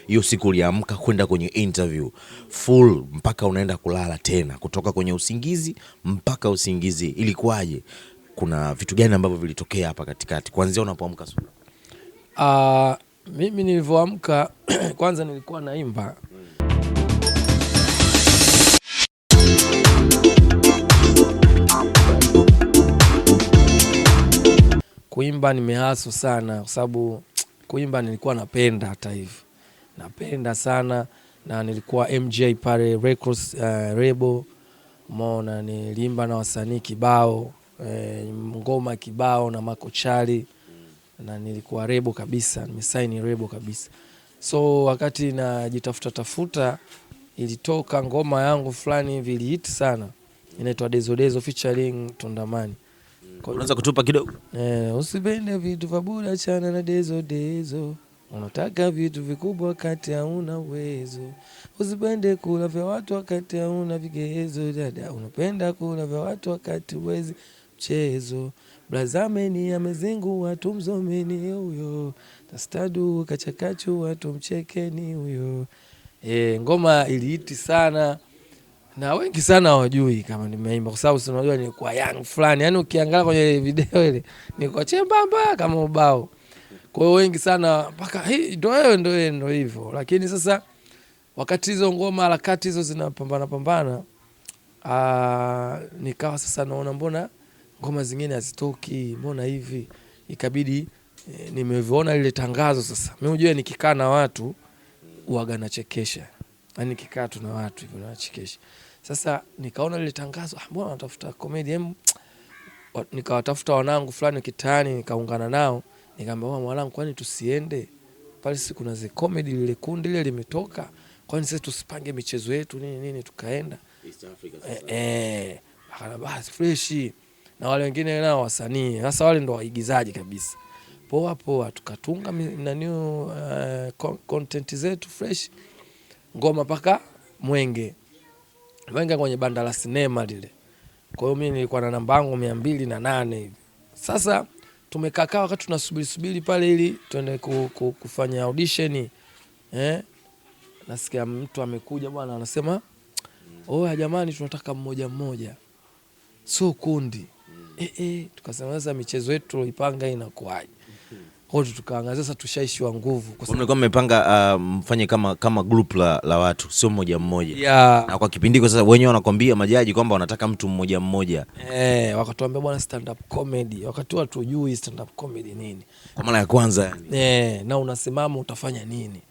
Hiyo siku uliamka kwenda kwenye interview full mpaka unaenda kulala tena, kutoka kwenye usingizi mpaka usingizi, ilikuwaje? Kuna vitu gani ambavyo vilitokea hapa katikati kuanzia unapoamka asubuhi? Mimi nilivyoamka kwanza nilikuwa naimba. Kuimba nimehaso sana kwa sababu kuimba nilikuwa napenda, hata hivyo napenda sana, na nilikuwa MJ pale Records Rebo Mona, nilimba na wasanii kibao, ngoma kibao na Makochali, na nilikuwa Rebo kabisa, nimesign Rebo kabisa. So wakati najitafuta ilitoka ngoma yangu fulani hivi ilihit sana, inaitwa Dezo Dezo featuring Tundamani. Unaweza kutupa kidogo? Usipende vitu vya bure, achana na Dezo Dezo. Unataka vitu vikubwa wakati hauna uwezo. Usipende kula vya watu wakati hauna vigezo. Dada, unapenda kula vya watu wakati huwezi mchezo. Blazameni amezingu watu mzomeni huyo. Tastadu kachakachu watu mchekeni huyo. Ngoma ilihiti sana. Na wengi sana hawajui kama nimeimba kwa sababu unajua nilikuwa young fulani. Yaani ukiangalia kwenye video ile nilikuwa chembamba kama ubao. Kwa hiyo wengi sana mpaka ndio hivyo. Lakini sasa wakati hizo ngoma harakati hizo zinapambana nikawa sasa naona mbona ngoma zingine hazitoki, mbona hivi? Ikabidi nimeviona lile tangazo sasa. Mimi unajua nikikaa na watu huaga nachekesha. Yaani nikikaa tu na watu hivyo nachekesha. Sasa nikaona lile tangazo, mbona natafuta comedy, nikawatafuta wanangu fulani kitaani, nikaungana nao, nikamwambia mwanangu, kwani tusiende pale, siku kuna ze comedy, lile kundi lile limetoka, kwani sisi tusipange michezo yetu nini tukaenda East Africa sasa. Basi fresh, na wale wengine nao wasanii, sasa wale ndo waigizaji kabisa. Poa tukatunga na new content zetu fresh, ngoma paka Mwenge kwenye banda la sinema lile. Kwa hiyo mimi nilikuwa na namba yangu 208 hivi. Sasa tumekaa wakati tunasubiri pale ili tuende kufanya audition. Nasikia mtu amekuja bwana, anasema oya jamani, tunataka mmoja, sio kundi. Tukasema sasa michezo yetu tuloipanga inakuaje? Kwa hiyo tukaangalia sasa tushaishiwa nguvu. Kwa sababu mlikuwa mmepanga mfanye kama group la watu, sio mmoja. Yeah. Na kwa kipindi kwa sasa wenyewe wanakuambia majaji kwamba wanataka mtu mmoja. Wakatuambia bwana, stand up comedy. Wakati watu hujui stand up comedy nini. Kwa mara ya kwanza. Na unasimama utafanya nini?